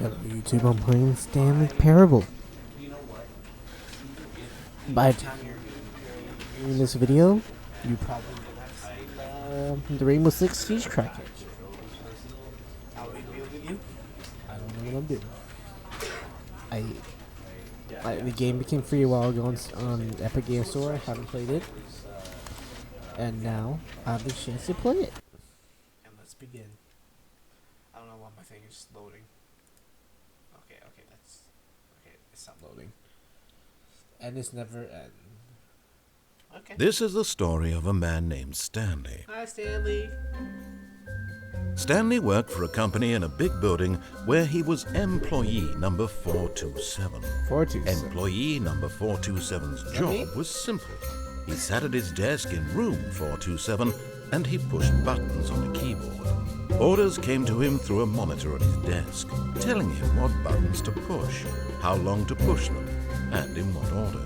Hello YouTube, I'm playing Stanley Parable. By the time you're viewing this video, you probably will have seen the Rainbow Six Siege crackage. I'll be real with you. I don't know what I'm doing. The game became free a while ago on Epic Game Store. I haven't played it. And now I have the chance to play it. And let's begin. I don't know why my thing is loading. Okay, it's not loading. And it's never end. Okay. This is the story of a man named Stanley. Hi, Stanley. Stanley worked for a company in a big building where he was employee number 427. 427. Employee number 427's job was simple. He sat at his desk in room 427 and he pushed buttons on a keyboard. Orders came to him through a monitor at his desk, telling him what buttons to push, how long to push them, and in what order.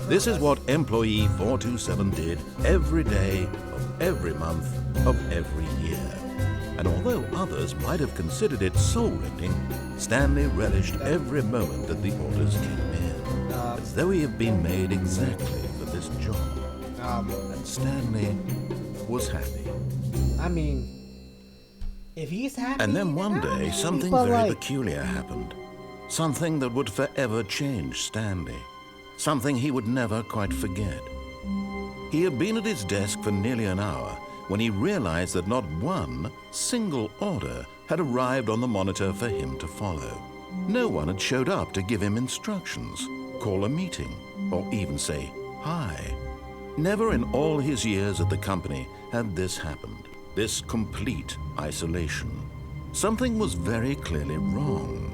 This is what employee 427 did every day of every month of every year. And although others might have considered it soul-rending, Stanley relished every moment that the orders came in, as though he had been made exactly for this job. And Stanley was happy. I mean, if he's happy. And then one day, something very peculiar happened. Something that would forever change Stanley. Something he would never quite forget. He had been at his desk for nearly an hour when he realized that not one single order had arrived on the monitor for him to follow. No one had showed up to give him instructions, call a meeting, or even say hi. Never in all his years at the company had this happened, this complete isolation. Something was very clearly wrong.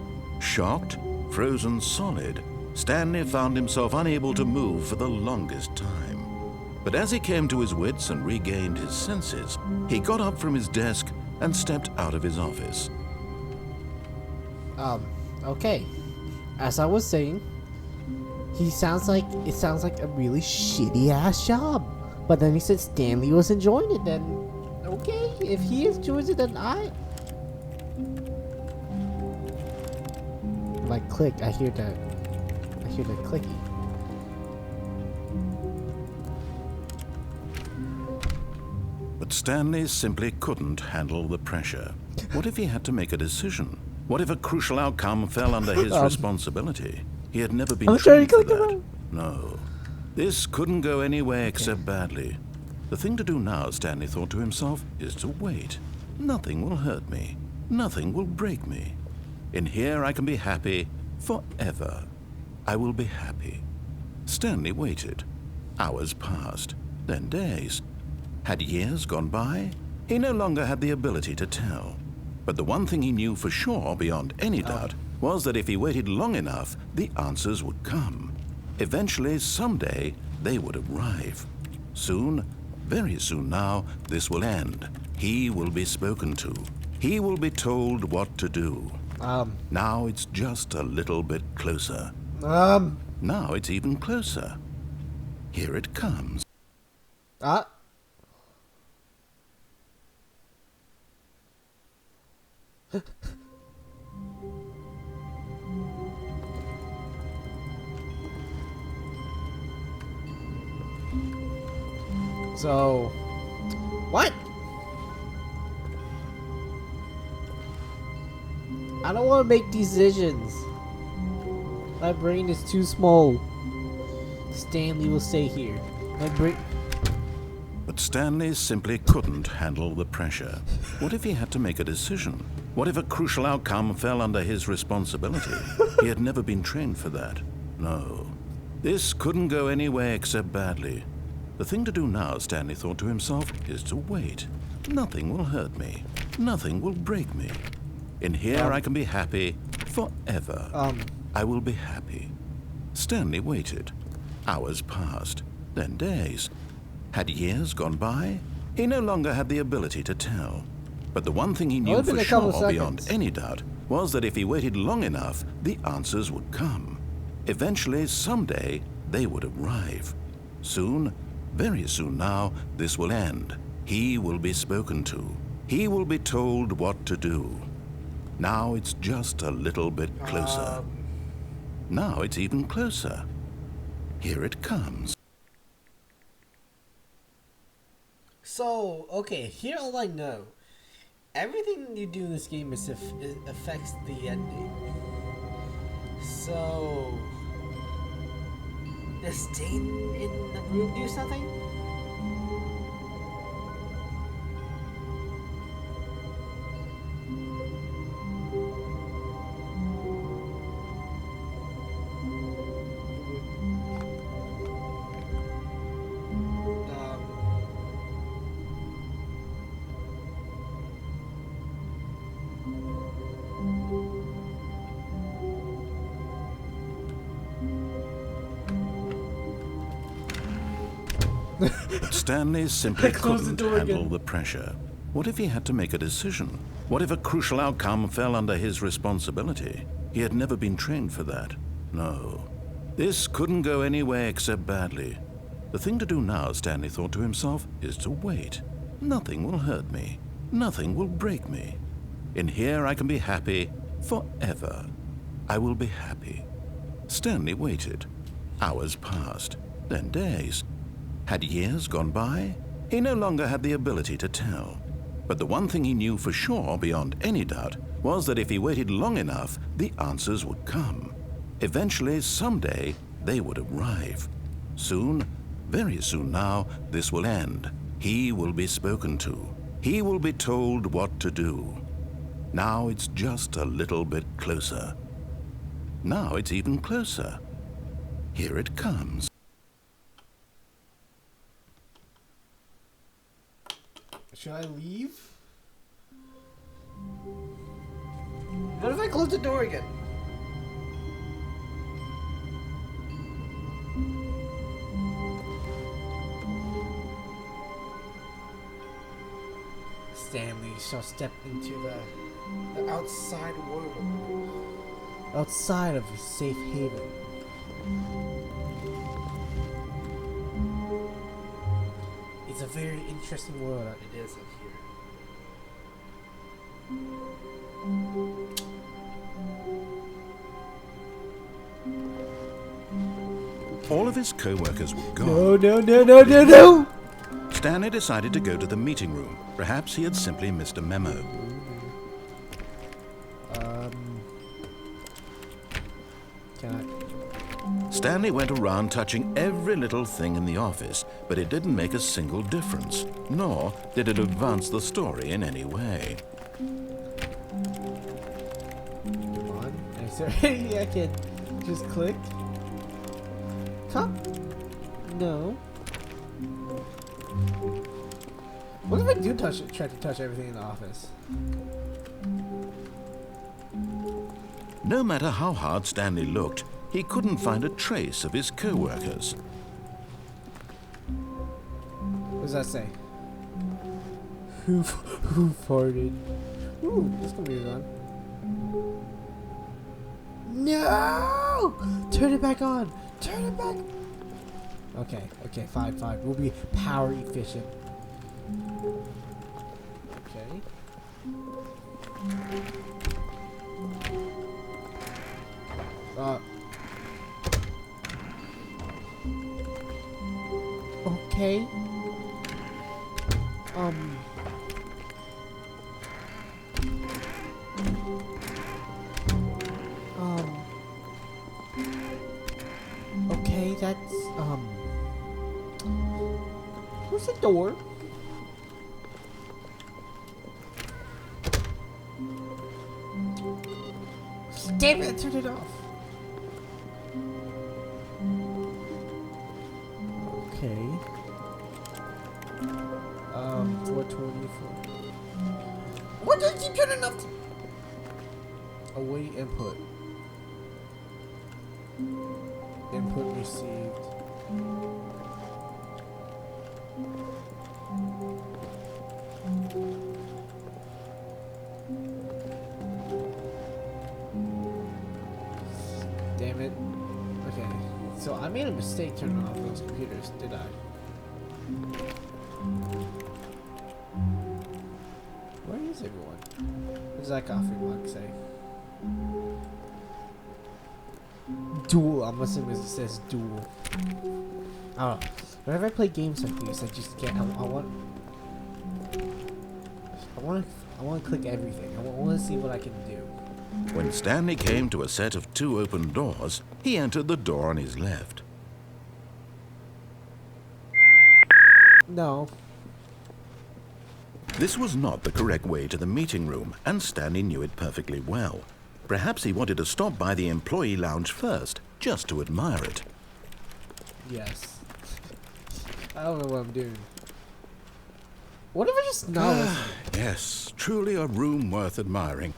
Shocked, frozen solid, Stanley found himself unable to move for the longest time. But as he came to his wits and regained his senses, he got up from his desk and stepped out of his office. Okay. As I was saying, it sounds like a really shitty ass job. But then he said Stanley was enjoying it, then okay, if he enjoys it, then if I click, I hear the clicky. But Stanley simply couldn't handle the pressure. What if he had to make a decision? What if a crucial outcome fell under his responsibility? He had never been trained for that. No. This couldn't go any way except badly. The thing to do now, Stanley thought to himself, is to wait. Nothing will hurt me. Nothing will break me. In here I can be happy forever. I will be happy. Stanley waited. Hours passed, then days. Had years gone by? He no longer had the ability to tell. But the one thing he knew for sure, beyond any doubt, was that if he waited long enough, the answers would come. Eventually, someday, they would arrive. Soon, very soon now, this will end. He will be spoken to. He will be told what to do. Now it's just a little bit closer. Now it's even closer. Here it comes. So, what? I don't want to make decisions. My brain is too small. Stanley will stay here. My brain. But Stanley simply couldn't handle the pressure. What if he had to make a decision? What if a crucial outcome fell under his responsibility? He had never been trained for that. No. This couldn't go any way except badly. The thing to do now, Stanley thought to himself, is to wait. Nothing will hurt me. Nothing will break me. In here I can be happy forever. I will be happy. Stanley waited. Hours passed, then days. Had years gone by? He no longer had the ability to tell. But the one thing he knew for sure, beyond any doubt, was that if he waited long enough, the answers would come. Eventually, someday, they would arrive. Soon, very soon now, this will end. He will be spoken to. He will be told what to do. Now it's just a little bit closer. Now it's even closer. Here it comes. So, okay, here all I know. Everything you do in this game is it affects the ending. So, does staying in the group do something? But Stanley simply couldn't handle the pressure. What if he had to make a decision? What if a crucial outcome fell under his responsibility? He had never been trained for that. No. This couldn't go any way except badly. The thing to do now, Stanley thought to himself, is to wait. Nothing will hurt me. Nothing will break me. In here I can be happy forever. I will be happy. Stanley waited. Hours passed, then days. Had years gone by? He no longer had the ability to tell. But the one thing he knew for sure, beyond any doubt, was that if he waited long enough, the answers would come. Eventually, someday, they would arrive. Soon, very soon now, this will end. He will be spoken to. He will be told what to do. Now it's just a little bit closer. Now it's even closer. Here it comes. Should I leave? What if I close the door again? Stanley shall step into the outside world. Outside of his safe haven. It's a very interesting world that it is up here. All of his co-workers were gone. No. Stanley decided to go to the meeting room. Perhaps he had simply missed a memo. Stanley went around touching every little thing in the office, but it didn't make a single difference, nor did it advance the story in any way. Come on. Is there anything I can just click? Cup? No. What if I do try to touch everything in the office? No matter how hard Stanley looked, he couldn't find a trace of his co-workers. What does that say? Who farted? Ooh, this computer's on. No! Turn it back on! Turn it back! Okay, fine. We'll be power efficient. Okay. Okay. Okay, that's, where's the door? Damn it, turn it off. Okay. 424. What does he turn it off? Await input. Input received. Damn it. Okay. So I made a mistake turning off those computers, did I? Where is everyone? does that coffee mug say? Duel. I'm assuming it says duel. I don't know. Whenever I play games like these, I just get. I want to click everything. I want to see what I can do. When Stanley came to a set of 2 open doors, he entered the door on his left. No. This was not the correct way to the meeting room, and Stanley knew it perfectly well. Perhaps he wanted to stop by the employee lounge first, just to admire it. Yes. I don't know what I'm doing. What if I just not? Yes, truly a room worth admiring.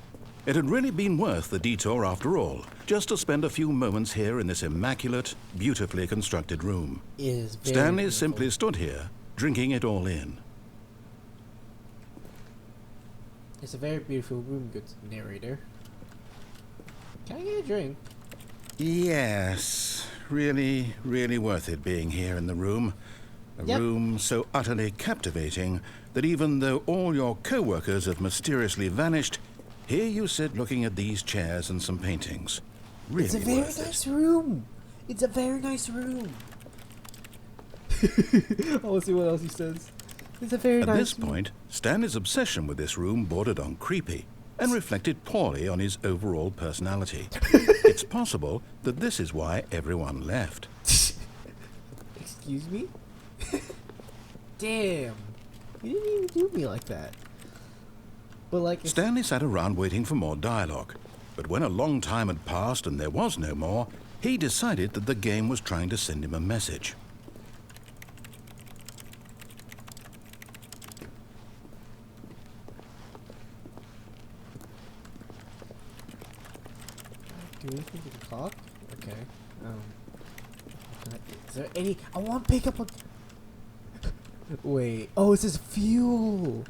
It had really been worth the detour after all, just to spend a few moments here in this immaculate, beautifully constructed room. It is very Stanley beautiful. simply stood here, drinking it all in. It's a very beautiful room, good narrator. Can I get a drink? Yes, really, really worth it being here in the room. A room so utterly captivating that even though all your co-workers have mysteriously vanished, here you sit looking at these chairs and some paintings. Really It's a very worth nice room. It's a very nice room. I want to see what else he says. It's a very At nice this room. point, Stanley's obsession with this room bordered on creepy and reflected poorly on his overall personality. It's possible that this is why everyone left. Excuse me? Damn. You didn't even do me like that. But like Stanley sat around waiting for more dialogue, but when a long time had passed and there was no more, he decided that the game was trying to send him a message. Do anything to the clock? Okay. Is there any? I want to pick up a. Wait. Oh, it says fuel.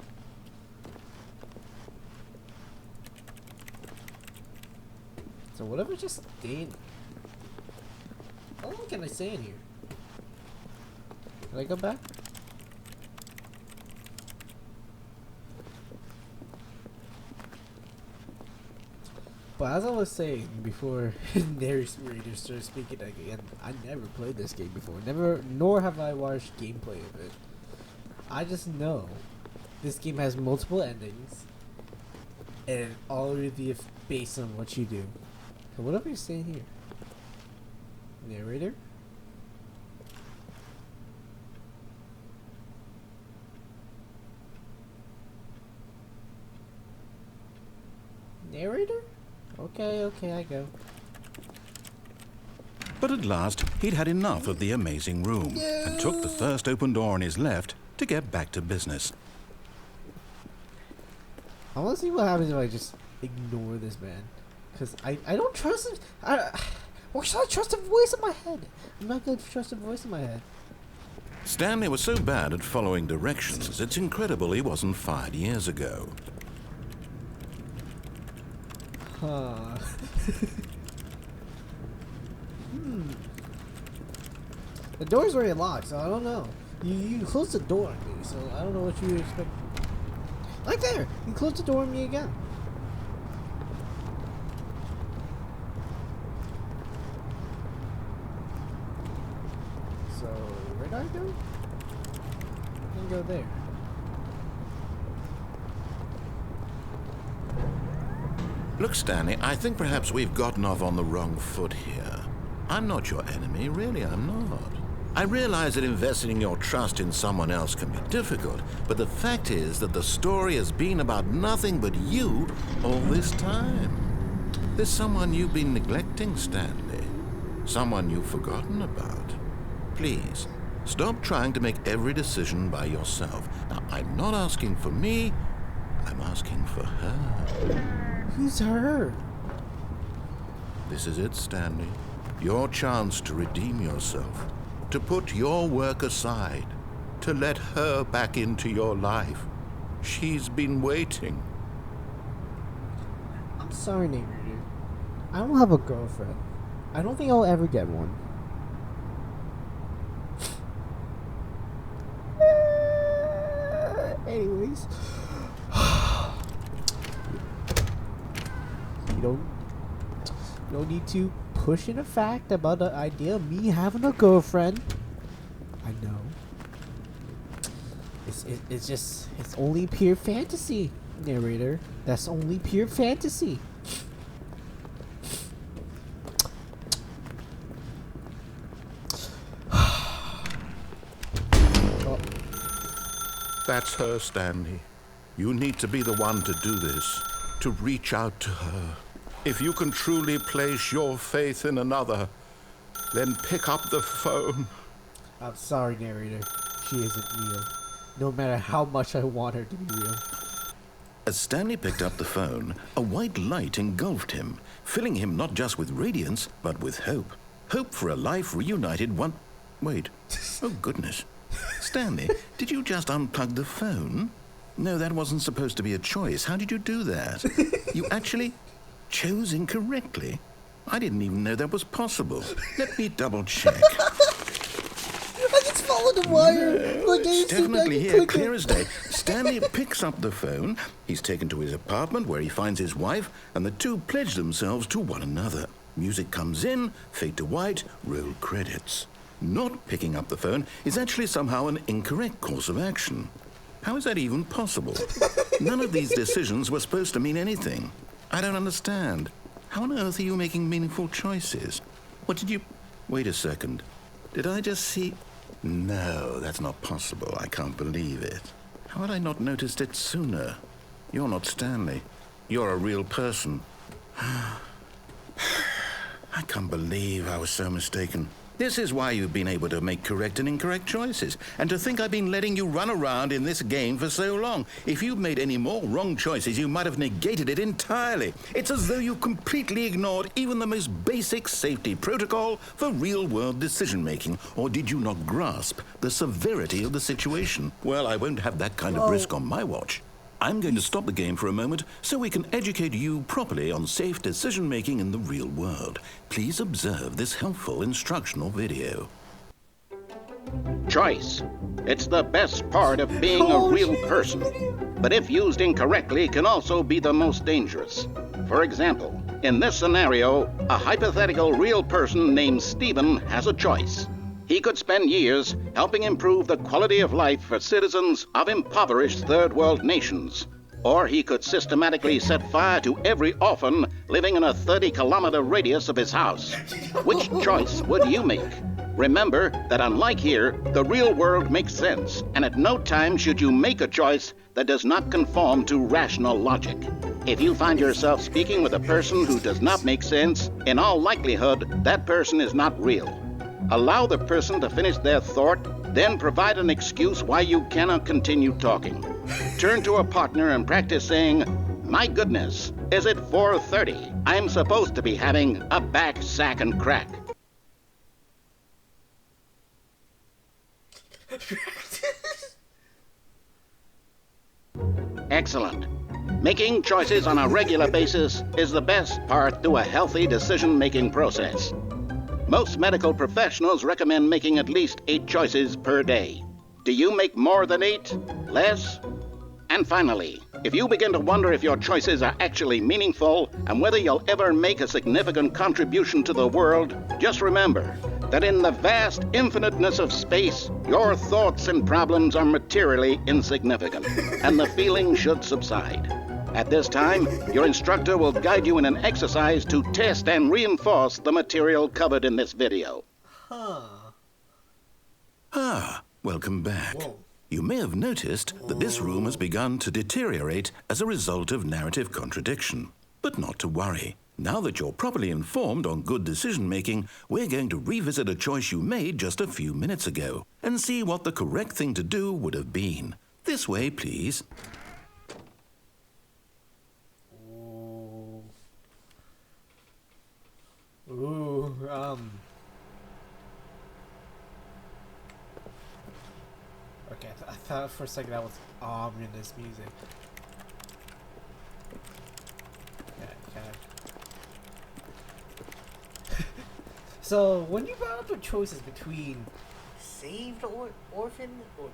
So whatever just stayed. How long can I stay in here? Can I go back? But as I was saying before, narrator started speaking again, I never played this game before. Nor have I watched gameplay of it. I just know this game has multiple endings, and all of you based on what you do. So what are you saying here? Narrator? Narrator? Okay, I go. But at last, he'd had enough of the amazing room and took the first open door on his left to get back to business. I want to see what happens if I just ignore this man. Because I don't trust him. Or should I trust a voice in my head? I'm not going to trust a voice in my head. Stanley was so bad at following directions, it's incredible he wasn't fired years ago. Huh. The door's already locked, so I don't know. You closed the door on me, so I don't know what you expect. Right there! You closed the door on me again. So, where do I go? I can go there. Look, Stanley, I think perhaps we've gotten off on the wrong foot here. I'm not your enemy, really, I'm not. I realize that investing your trust in someone else can be difficult, but the fact is that the story has been about nothing but you all this time. There's someone you've been neglecting, Stanley. Someone you've forgotten about. Please, stop trying to make every decision by yourself. Now, I'm not asking for me, I'm asking for her. Who's her? This is it, Stanley. Your chance to redeem yourself. To put your work aside, to let her back into your life. She's been waiting. I'm sorry, neighbor dude. I don't have a girlfriend. I don't think I'll ever get one. Anyways. no need to push in a fact about the idea of me having a girlfriend. I know. It's only pure fantasy, narrator. That's only pure fantasy. That's her, Stanley. You need to be the one to do this, to reach out to her. If you can truly place your faith in another, then pick up the phone. I'm sorry, narrator. She isn't real. No matter how much I want her to be real. As Stanley picked up the phone, a white light engulfed him, filling him not just with radiance, but with hope. Hope for a life reunited one... Wait. Oh, goodness. Stanley, did you just unplug the phone? No, that wasn't supposed to be a choice. How did you do that? You actually chose incorrectly. I didn't even know that was possible. Let me double check. I just followed the wire. No, it's definitely here, clear as day. Stanley picks up the phone. He's taken to his apartment where he finds his wife, and the two pledge themselves to one another. Music comes in, fade to white, roll credits. Not picking up the phone is actually somehow an incorrect course of action. How is that even possible? None of these decisions were supposed to mean anything. I don't understand. How on earth are you making meaningful choices? What did you... Wait a second. Did I just see... No, that's not possible. I can't believe it. How had I not noticed it sooner? You're not Stanley. You're a real person. I can't believe I was so mistaken. This is why you've been able to make correct and incorrect choices. And to think I've been letting you run around in this game for so long. If you'd made any more wrong choices, you might have negated it entirely. It's as though you completely ignored even the most basic safety protocol for real-world decision-making. Or did you not grasp the severity of the situation? Well, I won't have that kind of risk on my watch. I'm going to stop the game for a moment so we can educate you properly on safe decision-making in the real world. Please observe this helpful instructional video. Choice. It's the best part of being a real person. But if used incorrectly, can also be the most dangerous. For example, in this scenario, a hypothetical real person named Stephen has a choice. He could spend years helping improve the quality of life for citizens of impoverished third world nations. Or he could systematically set fire to every orphan living in a 30-kilometer radius of his house. Which choice would you make? Remember that unlike here, the real world makes sense, and at no time should you make a choice that does not conform to rational logic. If you find yourself speaking with a person who does not make sense, in all likelihood, that person is not real. Allow the person to finish their thought, then provide an excuse why you cannot continue talking. Turn to a partner and practice saying, "My goodness, is it 4:30? I'm supposed to be having a back, sack, and crack." Excellent. Making choices on a regular basis is the best part to a healthy decision-making process. Most medical professionals recommend making at least 8 choices per day. Do you make more than 8? Less? And finally, if you begin to wonder if your choices are actually meaningful and whether you'll ever make a significant contribution to the world, just remember that in the vast infiniteness of space, your thoughts and problems are materially insignificant, and the feeling should subside. At this time, your instructor will guide you in an exercise to test and reinforce the material covered in this video. Welcome back. Whoa. You may have noticed that this room has begun to deteriorate as a result of narrative contradiction. But not to worry. Now that you're properly informed on good decision-making, we're going to revisit a choice you made just a few minutes ago and see what the correct thing to do would have been. This way, please. Okay, I thought for a second that was ominous music. Okay. So, when you brought up the choices between saved orphan or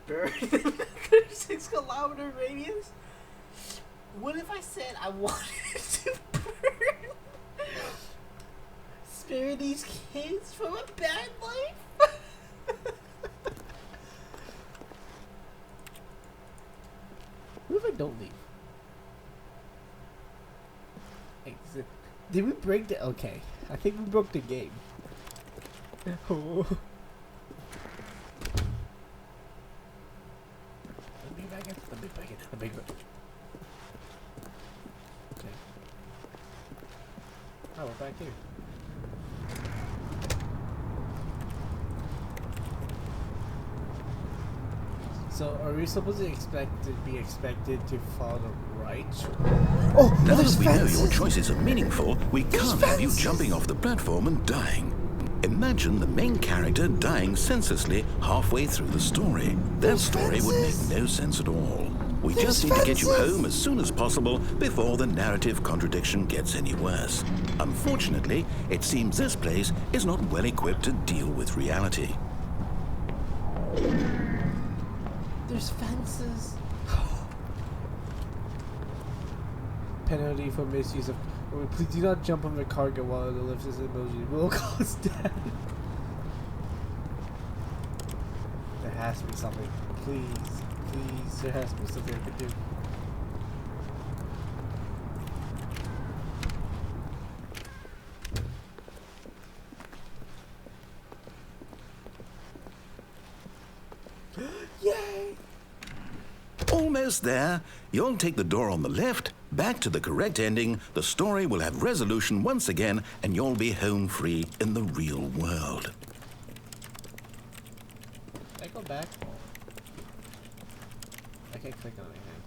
buried in a 36-kilometer radius, what if I said I wanted to from a bad life? What if I don't leave? Exit. Did we break the... Okay. I think we broke the game. Oh. Let me back in. Let me back in. Let me back in. Okay. Oh, we're back here. So, are we supposed to be expected to follow right? Oh, Now there's that we know fences! your choices are meaningful, we can't have you fences! jumping off the platform and dying. Imagine the main character dying senselessly halfway through the story. That There's story would make fences! no sense at all. We There's just need to get you fences! home as soon as possible before the narrative contradiction gets any worse. Unfortunately, it seems this place is not well equipped to deal with reality. There's fences. Penalty for misuse of... Oh, please do not jump on the cargo while the lift is emoji. It will cause death. There has to be something. Please. Please. There has to be something I can do. Yay! Almost there. You'll take the door on the left, back to the correct ending, the story will have resolution once again, and you'll be home free in the real world. Can I go back? I can't click on anything.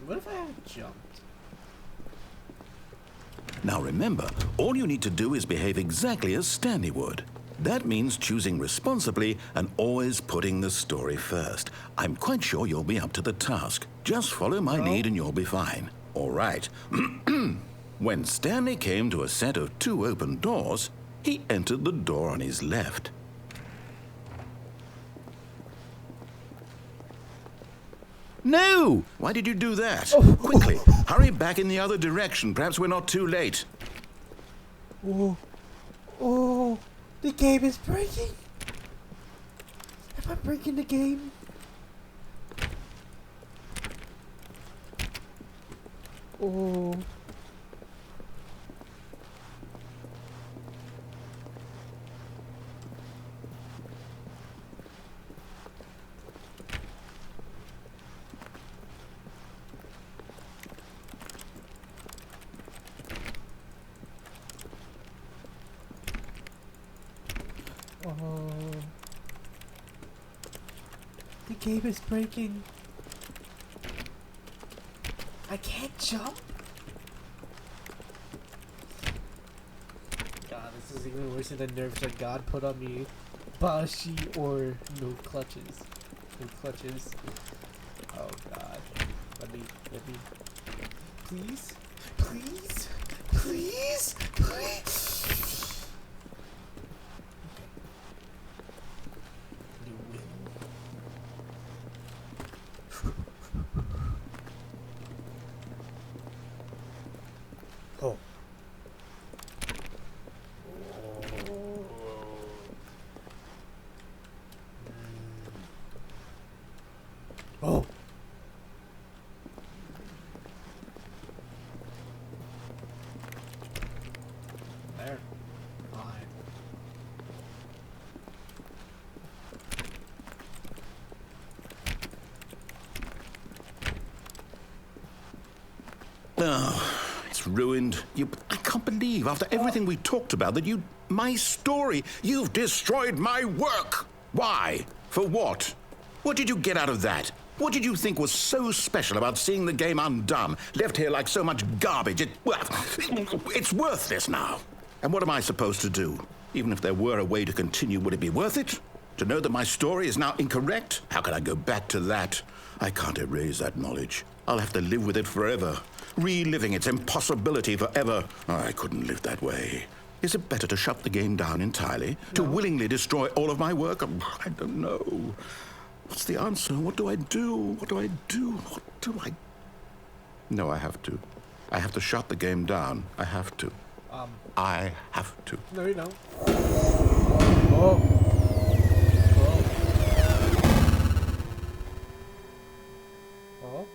What if I had jumped? Now remember, all you need to do is behave exactly as Stanley would. That means choosing responsibly and always putting the story first. I'm quite sure you'll be up to the task. Just follow my lead and you'll be fine. All right. When Stanley came to a set of 2 open doors, he entered the door on his left. No! Why did you do that? Quickly, hurry back in the other direction. Perhaps we're not too late. Oh, oh, the game is breaking. Am I breaking the game? Oh. Oh. The game is breaking. I can't jump? God, this is even worse than the nerves that God put on me. Bashi or no clutches. No clutches. Oh God. Let me. Please? Please? Please? Please? Oh. Oh. There. Fine. Oh, it's ruined. I can't believe, after everything we talked about, that my story, you've destroyed my work. Why? For what? What did you get out of that? What did you think was so special about seeing the game undone, left here like so much garbage? It's worthless now. And what am I supposed to do? Even if there were a way to continue, would it be worth it? To know that my story is now incorrect? How can I go back to that? I can't erase that knowledge. I'll have to live with it forever. Reliving its impossibility forever. I couldn't live that way. Is it better to shut the game down entirely? No. To willingly destroy all of my work? I don't know. What's the answer? What do I do? What do I do? What do I No, I have to. I have to shut the game down. I have to. I have to. No, you don't. Oh. Oh.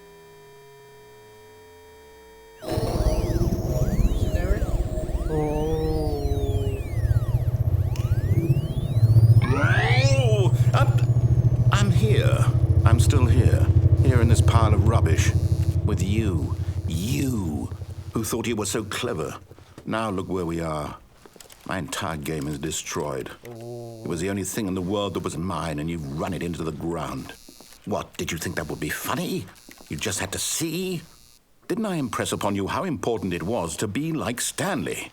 Generic? Oh. Oh! I'm here. I'm still here. Here in this pile of rubbish. With you. You. Who thought you were so clever. Now look where we are. My entire game is destroyed. It was the only thing in the world that was mine, and you've run it into the ground. What, did you think that would be funny? You just had to see? Didn't I impress upon you how important it was to be like Stanley?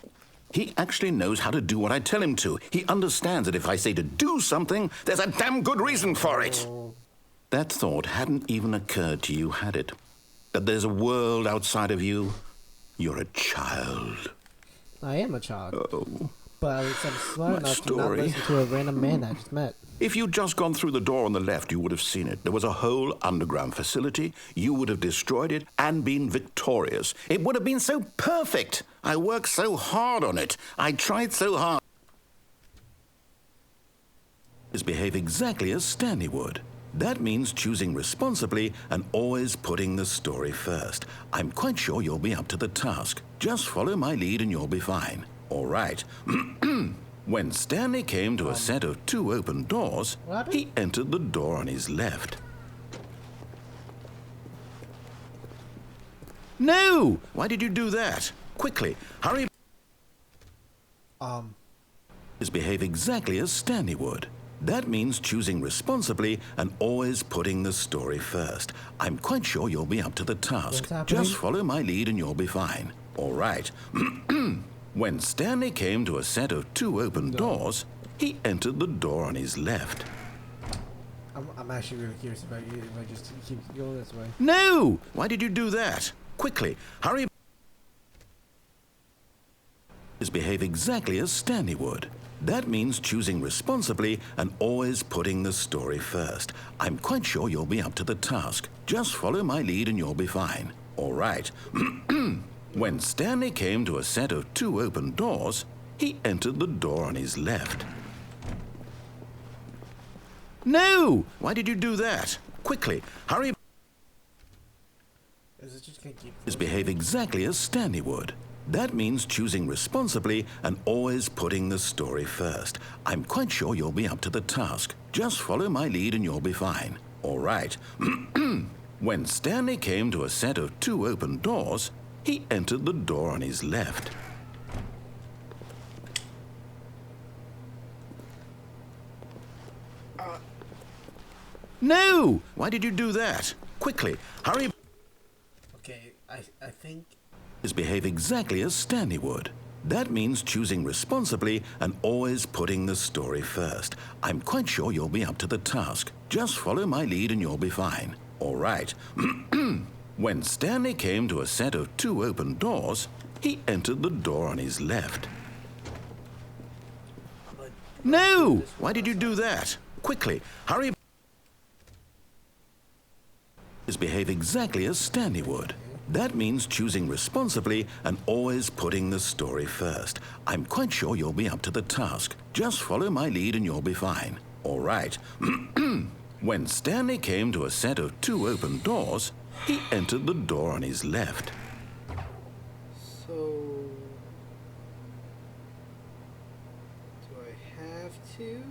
He actually knows how to do what I tell him to. He understands that if I say to do something, there's a damn good reason for it. That thought hadn't even occurred to you, had it? That there's a world outside of you? You're a child. I am a child. Oh. But at least I'm smart My enough to not story. listen to a random man I just met. If you'd just gone through the door on the left, you would have seen it. There was a whole underground facility. You would have destroyed it and been victorious. It would have been so perfect. I worked so hard on it. I tried so hard. Behave exactly as Stanley would. That means choosing responsibly and always putting the story first. I'm quite sure you'll be up to the task. Just follow my lead and you'll be fine. All right. When Stanley came to a set of 2 open doors, he entered the door on his left. No! Why did you do that? Quickly, hurry. Behave exactly as Stanley would. That means choosing responsibly and always putting the story first. I'm quite sure you'll be up to the task. Just follow my lead and you'll be fine. All right. When Stanley came to a set of 2 open doors, he entered the door on his left. I'm actually really curious about you if I just keep going this way. No! Why did you do that? Quickly, hurry. Behave exactly as Stanley would. That means choosing responsibly and always putting the story first. I'm quite sure you'll be up to the task. Just follow my lead and you'll be fine. All right. When Stanley came to a set of 2 open doors, he entered the door on his left. No! Why did you do that? Quickly, hurry. Is it just gonna keep Behave exactly as Stanley would. That means choosing responsibly and always putting the story first. I'm quite sure you'll be up to the task. Just follow my lead and you'll be fine. All right. When Stanley came to a set of 2 open doors, he entered the door on his left. No! Why did you do that? Quickly, hurry. Okay, I think Behave exactly as Stanley would. That means choosing responsibly and always putting the story first. I'm quite sure you'll be up to the task. Just follow my lead and you'll be fine. All right. When Stanley came to a set of 2 open doors, he entered the door on his left. No! Why did you do that? Quickly, hurry. Behave exactly as Stanley would. That means choosing responsibly and always putting the story first. I'm quite sure you'll be up to the task. Just follow my lead and you'll be fine. All right. When Stanley came to a set of 2 open doors, he entered the door on his left. so. Do I have to?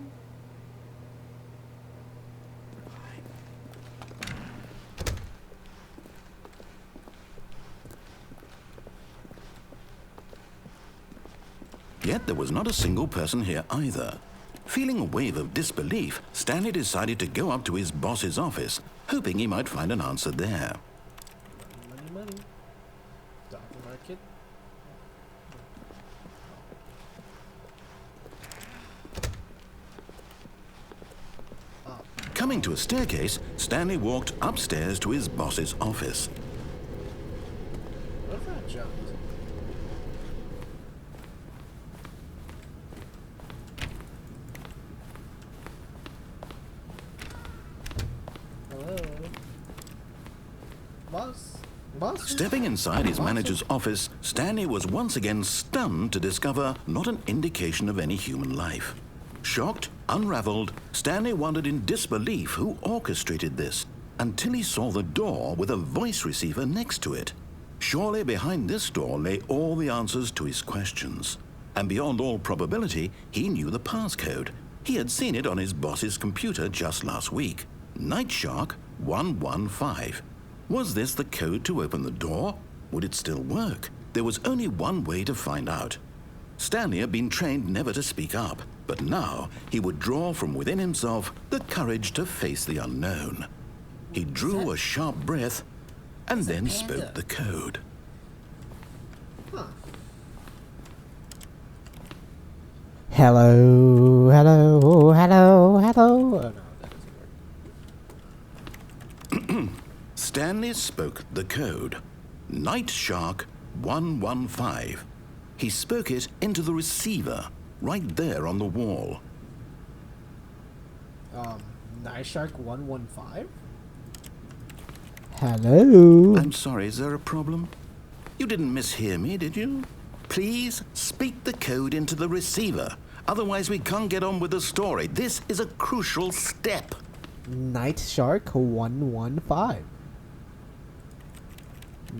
Yet there was not a single person here either. Feeling a wave of disbelief, Stanley decided to go up to his boss's office, hoping he might find an answer there. Money. Stock market. Coming to a staircase, Stanley walked upstairs to his boss's office. What if I jumped? Hello? Boss? Stepping inside his manager's office, Stanley was once again stunned to discover not an indication of any human life. Shocked, unraveled, Stanley wondered in disbelief who orchestrated this, until he saw the door with a voice receiver next to it. Surely behind this door lay all the answers to his questions. And beyond all probability, he knew the passcode. He had seen it on his boss's computer just last week. Night Shark 115. Was this the code to open the door? Would it still work? There was only one way to find out. Stanley had been trained never to speak up, but now he would draw from within himself the courage to face the unknown. He drew a sharp breath and then spoke the code. Hello, hello, hello, hello. Oh, no, that doesn't work. Stanley spoke the code. Night Shark 115. He spoke it into the receiver, right there on the wall. Night Shark 115? Hello? I'm sorry, is there a problem? You didn't mishear me, did you? Please speak the code into the receiver. Otherwise, we can't get on with the story. This is a crucial step. Night Shark 115.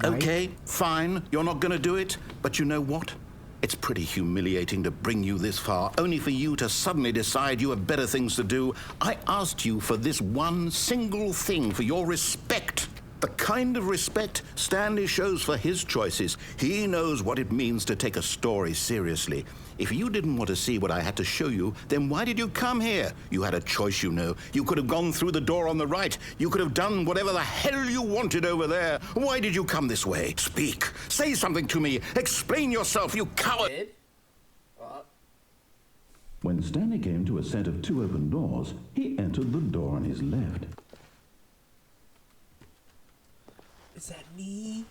Okay, fine. You're not going to do it. But you know what? It's pretty humiliating to bring you this far, only for you to suddenly decide you have better things to do. I asked you for this one single thing, for your respect. The kind of respect Stanley shows for his choices. He knows what it means to take a story seriously. If you didn't want to see what I had to show you, then why did you come here? You had a choice, you know. You could have gone through the door on the right. You could have done whatever the hell you wanted over there. Why did you come this way? Speak. Say something to me. Explain yourself, you coward. When Stanley came to a set of two open doors, he entered the door on his left. Is that me?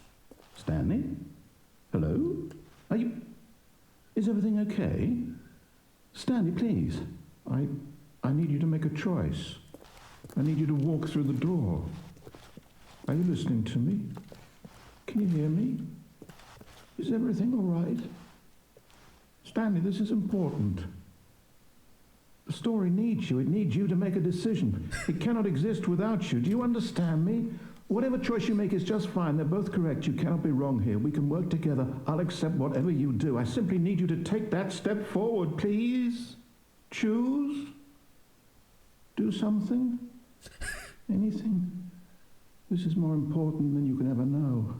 Stanley? Hello? Are you... Is everything okay? Stanley, please. I need you to make a choice. I need you to walk through the door. Are you listening to me? Can you hear me? Is everything all right? Stanley, this is important. The story needs you. It needs you to make a decision. It cannot exist without you. Do you understand me? Whatever choice you make is just fine. They're both correct. You cannot be wrong here. We can work together. I'll accept whatever you do. I simply need you to take that step forward, please. Choose. Do something. Anything. This is more important than you can ever know.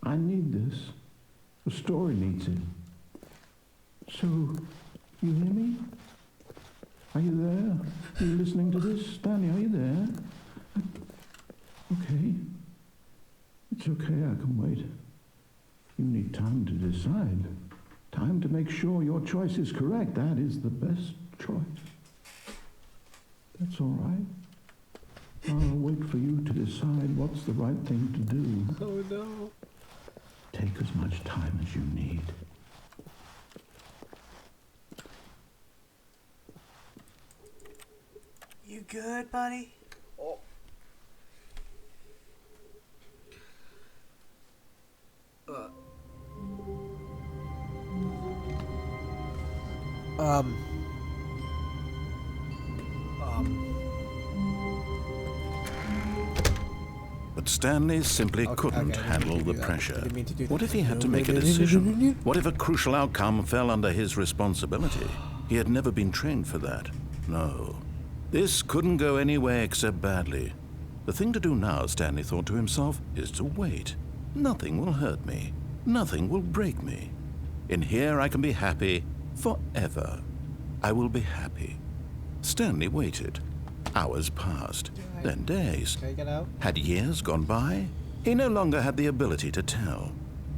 I need this. The story needs it. So, you hear me? Are you there? Are you listening to this? Stanley, are you there? Okay. It's okay, I can wait. You need time to decide. Time to make sure your choice is correct. That is the best choice. That's all right. I'll wait for you to decide what's the right thing to do. Oh no. Take as much time as you need. You good, buddy? Oh. But Stanley simply couldn't handle the pressure. What if he had to make a decision? What if a crucial outcome fell under his responsibility? He had never been trained for that. No. This couldn't go any way except badly. The thing to do now, Stanley thought to himself, is to wait. Nothing will hurt me. Nothing will break me. In here I can be happy forever. I will be happy. Stanley waited. Hours passed, then days. Can I get out? Had years gone by? He no longer had the ability to tell.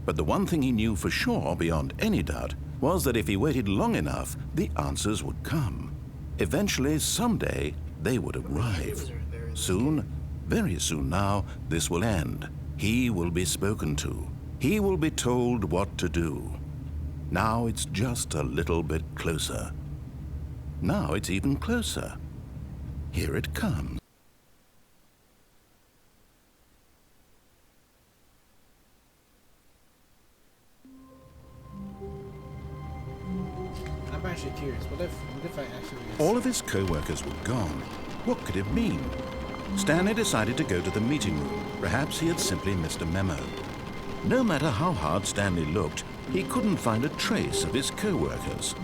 But the one thing he knew for sure, beyond any doubt, was that if he waited long enough, the answers would come. Eventually, someday, they would arrive. Soon, very soon now, this will end. He will be spoken to. He will be told what to do. Now it's just a little bit closer. Now it's even closer. Here it comes. curious. What if I actually... All of his co-workers were gone. What could it mean? Stanley decided to go to the meeting room. Perhaps he had simply missed a memo. No matter how hard Stanley looked, he couldn't find a trace of his co-workers.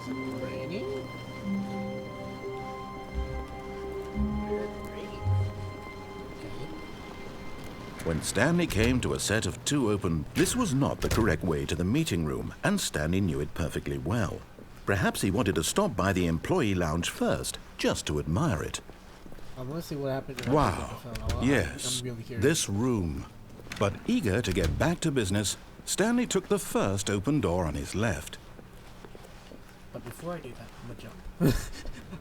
Is it raining? When Stanley came to a set of 2 open, this was not the correct way to the meeting room, and Stanley knew it perfectly well. Perhaps he wanted to stop by the employee lounge first, just to admire it. I want to see what happened. Wow, yes, I'm really curious. this room. But eager to get back to business, Stanley took the first open door on his left. But before I do that, I'm gonna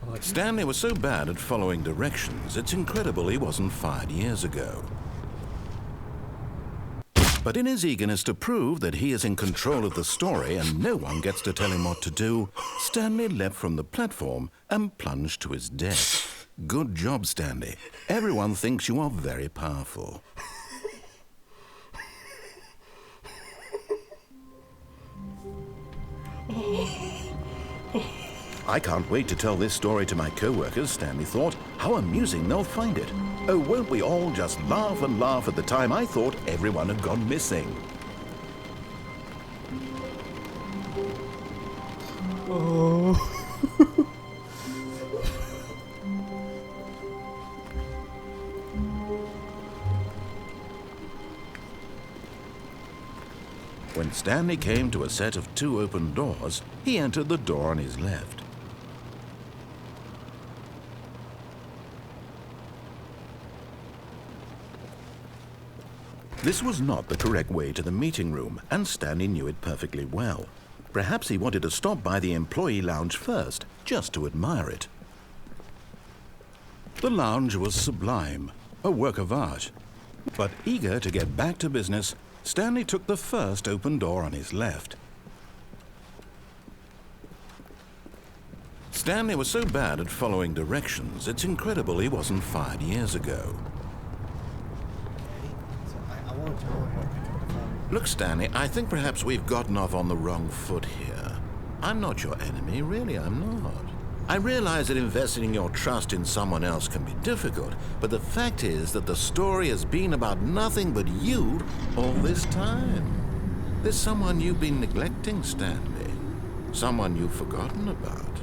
jump. Stanley was so bad at following directions, it's incredible he wasn't fired years ago. But in his eagerness to prove that he is in control of the story and no one gets to tell him what to do, Stanley leapt from the platform and plunged to his death. Good job, Stanley. Everyone thinks you are very powerful. I can't wait to tell this story to my co-workers, Stanley thought. How amusing they'll find it. Oh, won't we all just laugh and laugh at the time I thought everyone had gone missing. Oh. When Stanley came to a set of 2 open doors, he entered the door on his left. This was not the correct way to the meeting room, and Stanley knew it perfectly well. Perhaps he wanted to stop by the employee lounge first, just to admire it. The lounge was sublime, a work of art. But eager to get back to business, Stanley took the first open door on his left. Stanley was so bad at following directions, it's incredible he wasn't fired years ago. Look, Stanley, I think perhaps we've gotten off on the wrong foot here. I'm not your enemy, really, I'm not. I realize that investing your trust in someone else can be difficult, but the fact is that the story has been about nothing but you all this time. There's someone you've been neglecting, Stanley. Someone you've forgotten about.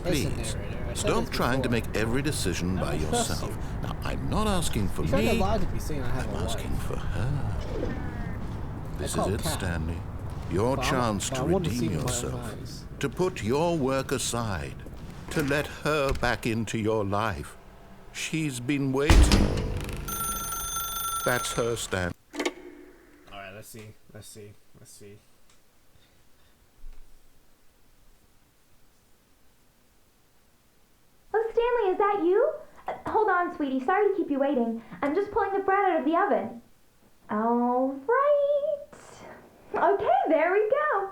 Please, stop trying to make every decision by yourself. Now, I'm not asking for me, I'm asking for her. This is it, Stanley. Your chance to redeem yourself, to put your work aside, to let her back into your life. She's been waiting. That's her, Stan. Alright, let's see. Oh, Stanley, is that you? Hold on, sweetie. Sorry to keep you waiting. I'm just pulling the bread out of the oven. All right. Okay, there we go.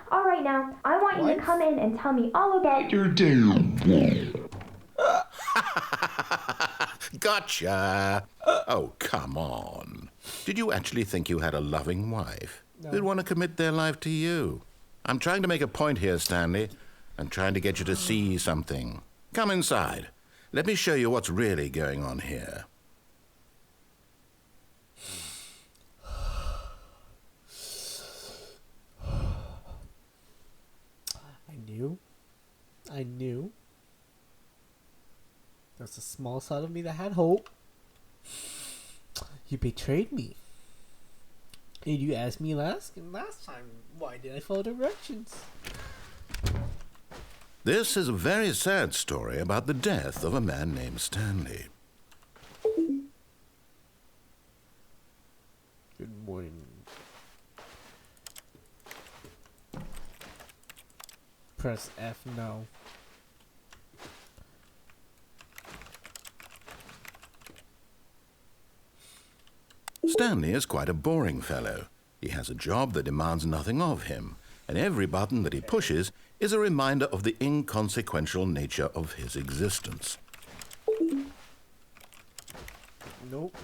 All right, now, I want you to come in and tell me all about your day. Gotcha. Oh, come on. Did you actually think you had a loving wife? No. Who'd want to commit their life to you? I'm trying to make a point here, Stanley. I'm trying to get you to see something. Come inside. Let me show you what's really going on here. I knew. There's a small side of me that had hope. You betrayed me. And you asked me last time, why did I follow directions? This is a very sad story about the death of a man named Stanley. Good morning. Press F, no. Stanley is quite a boring fellow. He has a job that demands nothing of him, and every button that he pushes is a reminder of the inconsequential nature of his existence. Nope.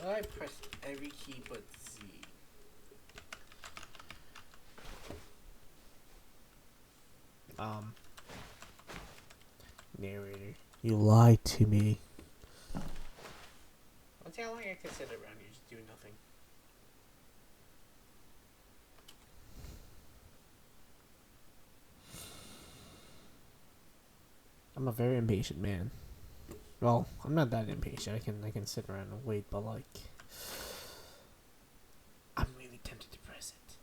I pressed every key key but Z. Narrator, you lied to me. Let's see how long I can sit around here just doing nothing. I'm a very impatient man. Well, I'm not that impatient. I can sit around and wait, but like, I'm really tempted to press it.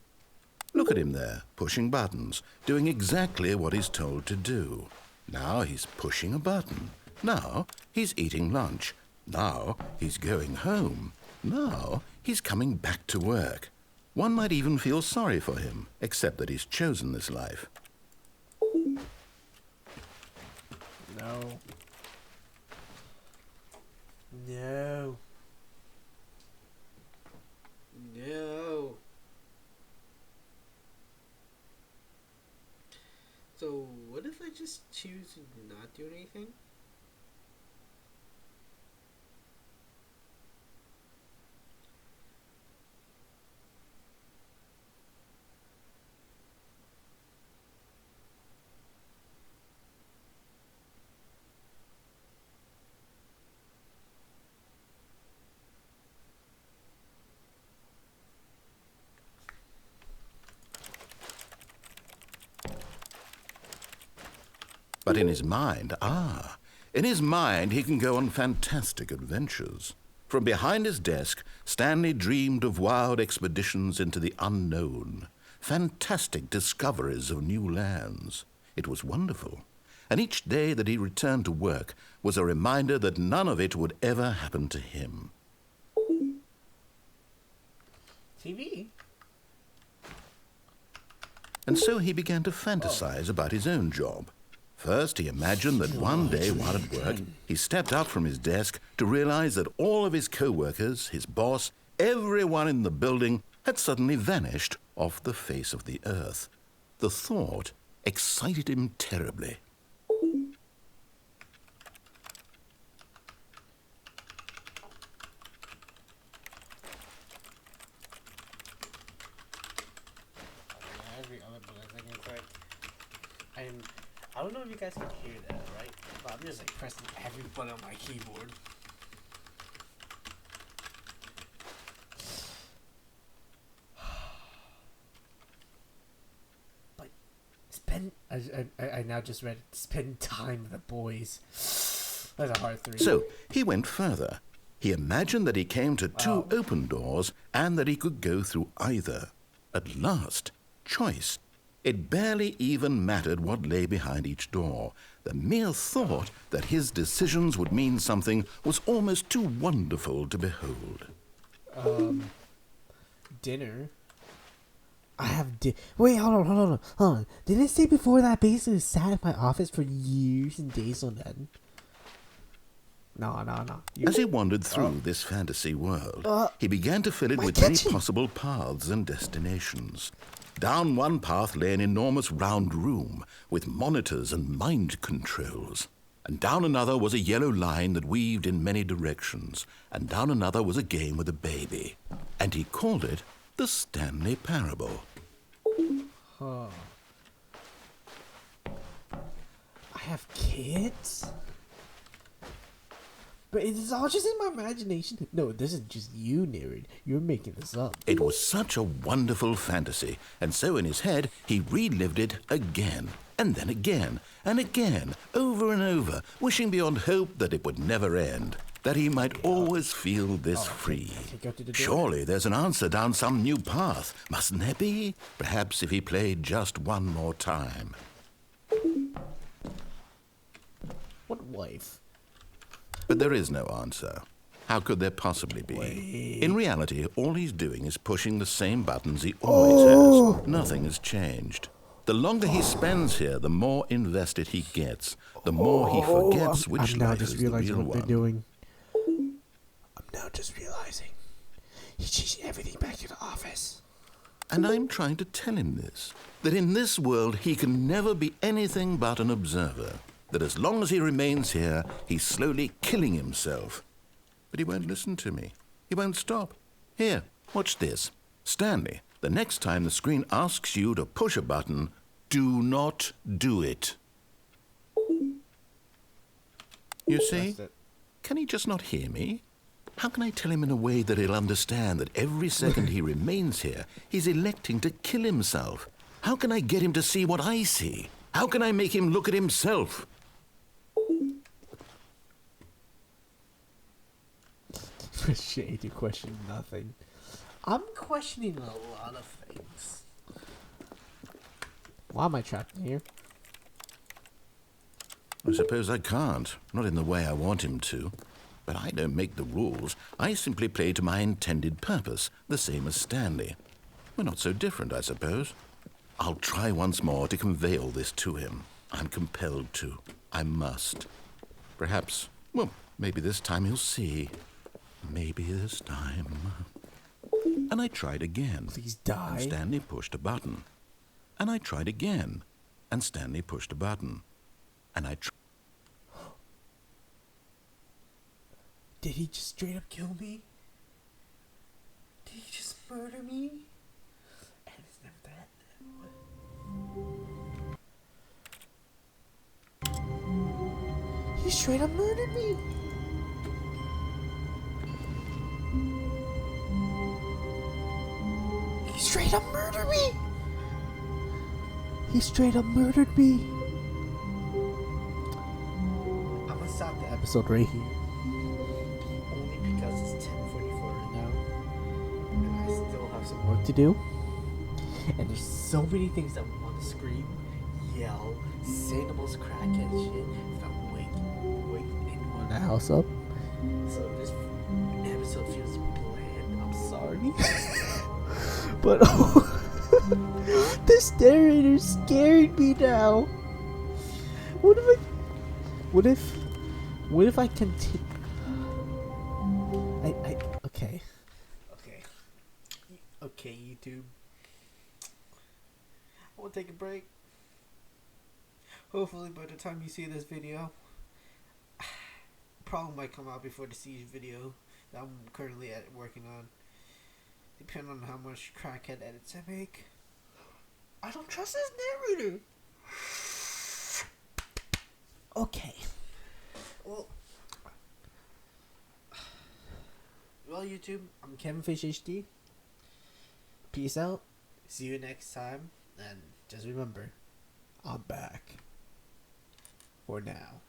Look at him there, pushing buttons, doing exactly what he's told to do. Now he's pushing a button. Now he's eating lunch. Now he's going home. Now he's coming back to work. One might even feel sorry for him, except that he's chosen this life. No. No. No. So, what if I just choose to not do anything? But in his mind, in his mind he can go on fantastic adventures. From behind his desk, Stanley dreamed of wild expeditions into the unknown, fantastic discoveries of new lands. It was wonderful, and each day that he returned to work was a reminder that none of it would ever happen to him. TV? And so he began to fantasize about his own job. First, he imagined that one day while at work, he stepped up from his desk to realize that all of his co-workers, his boss, everyone in the building had suddenly vanished off the face of the earth. The thought excited him terribly. Every other button, I don't know if you guys can hear that, right? But I'm just like pressing every button on my keyboard. But spend I now just read it. Spend time with the boys. That's a hard 3. So he went further. He imagined that he came to 2 open doors and that he could go through either. At last, choice. It barely even mattered what lay behind each door. The mere thought that his decisions would mean something was almost too wonderful to behold. Dinner. I have Wait, hold on. Did it say before that I basically sat in my office for years and days on end? No. As he wandered through this fantasy world, he began to fill it with many possible paths and destinations. Down one path lay an enormous round room with monitors and mind controls. And down another was a yellow line that weaved in many directions. And down another was a game with a baby. And he called it the Stanley Parable. I have kids? But it is all just in my imagination. No, this is just you, Nerd. You're making this up. It was such a wonderful fantasy, and so in his head he relived it again, and then again, and again, over and over, wishing beyond hope that it would never end, that he might always feel this free. Surely there's an answer down some new path, mustn't there be? Perhaps if he played just one more time. What wife? But there is no answer. How could there possibly be? In reality, all he's doing is pushing the same buttons he always has. Nothing has changed. The longer he spends here, the more invested he gets. The more he forgets which life is the real one. They're doing. I'm now just realizing. He's changing everything back to the office. And I'm trying to tell him this. That in this world, he can never be anything but an observer. That as long as he remains here, he's slowly killing himself. But he won't listen to me. He won't stop. Here, Watch this. Stanley, the next time the screen asks you to push a button, do not do it. You see? Can he just not hear me? How can I tell him in a way that he'll understand that every second he remains here, he's electing to kill himself? How can I get him to see what I see? How can I make him look at himself? Shade, you question nothing. I'm questioning a lot of things. Why am I trapped in here? I suppose I can't. Not in the way I want him to. But I don't make the rules. I simply play to my intended purpose, the same as Stanley. We're not so different, I suppose. I'll try once more to convey all this to him. I'm compelled to. I must. Perhaps, well, maybe this time he'll see. Maybe this time. And I tried again. Please die. And Stanley pushed a button. And I tried again. And Stanley pushed a button. And I tried. Did he just straight up kill me? Did he just murder me? And it's never that. He straight up murdered me. He straight up murdered me. He straight up murdered me. I'm gonna stop the episode right here. Only because it's 10:44 right now. And I still have some work to do. And there's so many things I want to scream, yell, say the most crackhead shit if I wake anyone in the house up. So this episode feels bland. I'm sorry. But this narrator scared me now. What if I continue? Okay, YouTube. I want to take a break. Hopefully by the time you see this video, probably might come out before the siege video that I'm currently working on. Depending on how much crackhead edits I make. I don't trust this narrator. Okay. Well, YouTube, I'm Kevin Fish HD. Peace out. See you next time. And just remember, I'm back. For now.